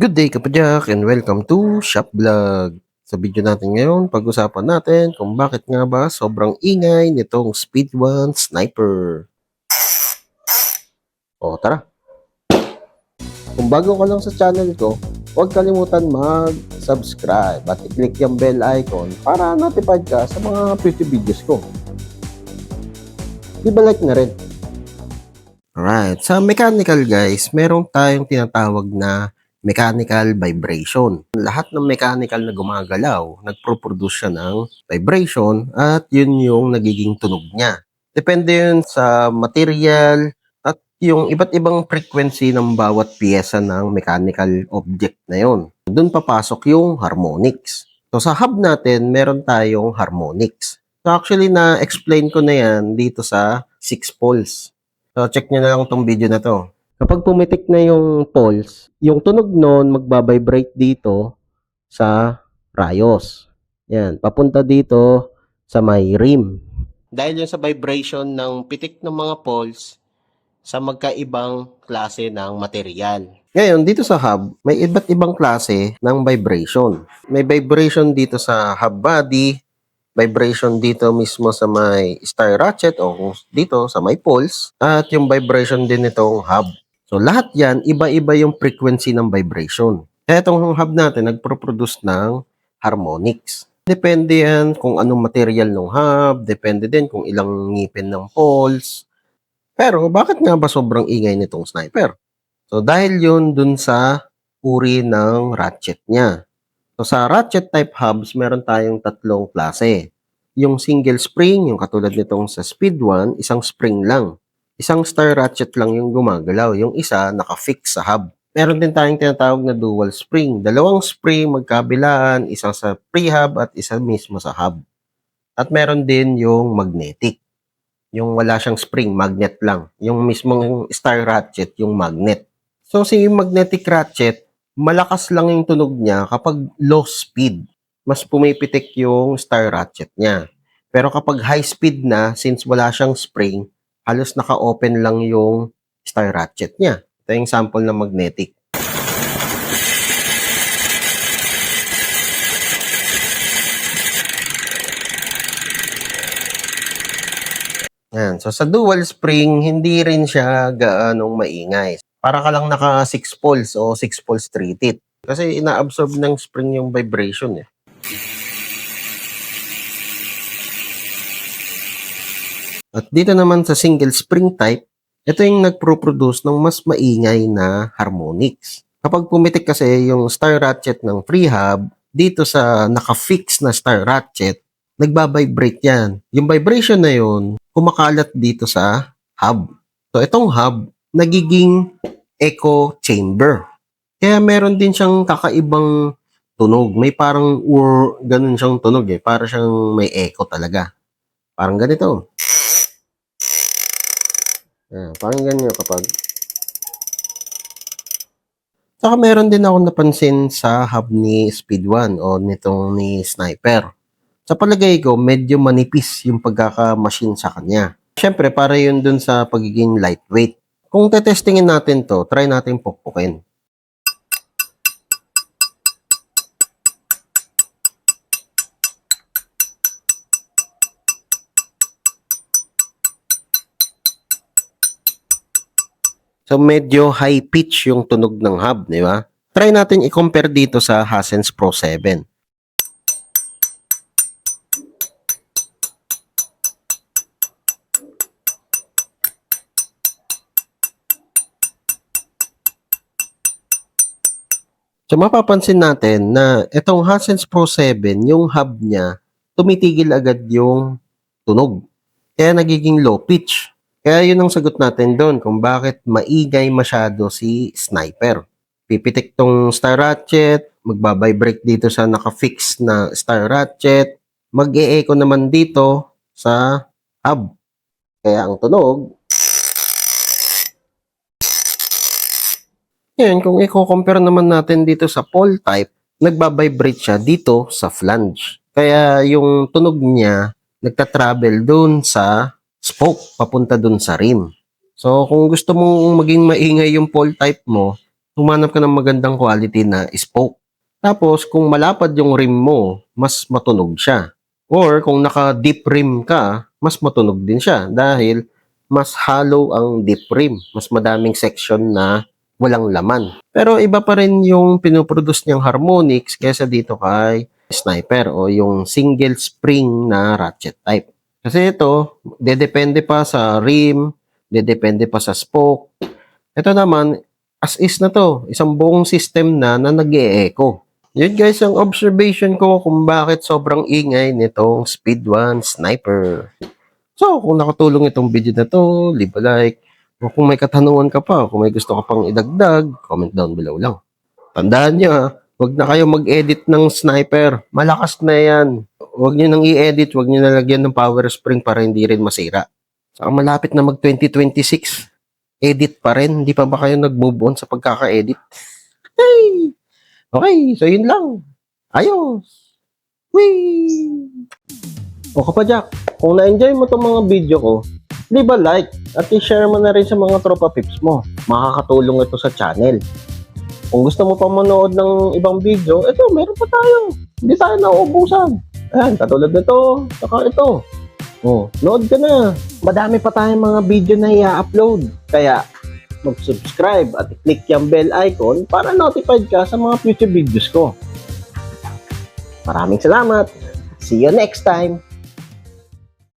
Good day kapadyak and welcome to Shop Vlog. Sa video natin ngayon, pag-usapan natin kung bakit nga ba sobrang ingay nitong Speed 1 Sniper. O tara! Kung bago ka lang sa channel ko, huwag kalimutan mag-subscribe at i-click yung bell icon para notified ka sa mga future videos ko. Like na rin. Alright, sa mechanical guys, meron tayong tinatawag na mechanical vibration. Lahat ng mechanical na gumagalaw, nagpo-produce siya ng vibration at yun yung nagiging tunog niya. Depende yun sa material at yung iba't ibang frequency ng bawat piyesa ng mechanical object na yun. Doon papasok yung harmonics. So sa hub natin, meron tayong harmonics. So actually na-explain ko na yan dito sa 6 poles. So check nyo na lang tong video na to. Kapag pumitik na yung pulse, yung tunog nun magbabibrate dito sa rayos. Yan, papunta dito sa may rim. Dahil yun sa vibration ng pitik ng mga pulse sa magkaibang klase ng material. Ngayon, dito sa hub, may iba't ibang klase ng vibration. May vibration dito sa hub body, vibration dito mismo sa may star ratchet o dito sa may pulse, at yung vibration din nitong hub. So, lahat yan, iba-iba yung frequency ng vibration. Kaya itong hub natin, nagproproduce ng harmonics. Depende yan kung anong material ng hub, depende din kung ilang ngipin ng pulse. Pero, bakit nga ba sobrang ingay nitong sniper? So, dahil yun dun sa uri ng ratchet niya. So, sa ratchet type hubs, meron tayong tatlong klase. Yung single spring, yung katulad nitong sa Speed 1, isang spring lang. Isang star ratchet lang yung gumagalaw. Yung isa, naka-fix sa hub. Meron din tayong tinatawag na dual spring. Dalawang spring magkabilaan, isa sa pre-hub at isa mismo sa hub. At meron din yung magnetic. Yung wala siyang spring, magnet lang. Yung mismong star ratchet, yung magnet. So, si magnetic ratchet, malakas lang yung tunog niya kapag low speed. Mas pumipitik yung star ratchet niya. Pero kapag high speed na, since wala siyang spring, halos naka-open lang yung star ratchet niya. Ito yung sample ng magnetic. Yan. So, sa dual spring, hindi rin siya gaanong maingay. Para ka lang naka 6 poles o 6 poles treated. Kasi ina-absorb ng spring yung vibration eh. At dito naman sa single spring type, ito yung nagpro-produce ng mas maingay na harmonics. Kapag pumitik kasi yung star ratchet ng free hub, dito sa naka-fix na star ratchet, nagbabibrate yan. Yung vibration na yun, kumakalat dito sa hub. So itong hub, nagiging echo chamber. Kaya meron din siyang kakaibang tunog. May parang ganun siyang tunog eh. Para siyang may echo talaga. Parang ganito. Parang ganyan kapag. Saka meron din ako napansin sa hub ni Speed 1 o nitong ni Sniper. Sa palagay ko, medyo manipis yung pagkaka-machine sa kanya. Siyempre, para yun dun sa pagiging lightweight. Kung tetestingin natin to, try natin pukpukin. So, medyo high pitch yung tunog ng hub, di ba? Try natin i-compare dito sa Hasense Pro 7. So, mapapansin natin na itong Hasense Pro 7, yung hub niya, tumitigil agad yung tunog. Kaya nagiging low pitch. Kaya yun ang sagot natin doon kung bakit maingay masyado si Sniper. Pipitik tong star ratchet, magbabibrate dito sa naka-fix na star ratchet, mag-e-echo naman dito sa hub. Kaya ang tunog, yan, kung i-compare naman natin dito sa pole type, nagbabibrate siya dito sa flange. Kaya yung tunog niya, nagta-travel doon sa spoke, papunta doon sa rim. So, kung gusto mong maging maingay yung pole type mo, humanap ka ng magandang quality na spoke. Tapos, kung malapad yung rim mo, mas matunog siya. Or kung naka-deep rim ka, mas matunog din siya dahil mas hollow ang deep rim. Mas madaming section na walang laman. Pero iba pa rin yung pinoproduce niyang harmonics kaysa dito kay Sniper o yung single spring na ratchet type. Kasi ito, dedepende pa sa rim, dedepende pa sa spoke. Ito naman, as is na to, isang buong system na nag-e-echo. Yun guys, ang observation ko kung bakit sobrang ingay nitong Speed 1 Sniper. So, kung nakatulong itong video na to, leave a like. O kung may katanungan ka pa, kung may gusto ka pang idagdag, comment down below lang. Tandaan nyo huwag na kayo mag-edit ng Sniper. Malakas na yan. Huwag nyo nang i-edit, huwag nyo nalagyan ng power spring para hindi rin masira. Saka malapit na mag 2026. Edit pa rin. Hindi pa ba kayo nag-move on sa pagkaka-edit? Hey! Okay, so yun lang. Ayos! Whee! O kapadyak, kung na-enjoy mo itong mga video ko, leave a like at i-share mo na rin sa mga tropa pips mo. Makakatulong ito sa channel. Kung gusto mo pa manood ng ibang video, ito, meron pa tayo. Hindi tayo nauubusan. Ayan, katulad nito, saka ito. Oh, load ka na. Madami pa tayong mga video na i-upload. Kaya, mag-subscribe at i-click yung bell icon para notified ka sa mga future videos ko. Maraming salamat. See you next time.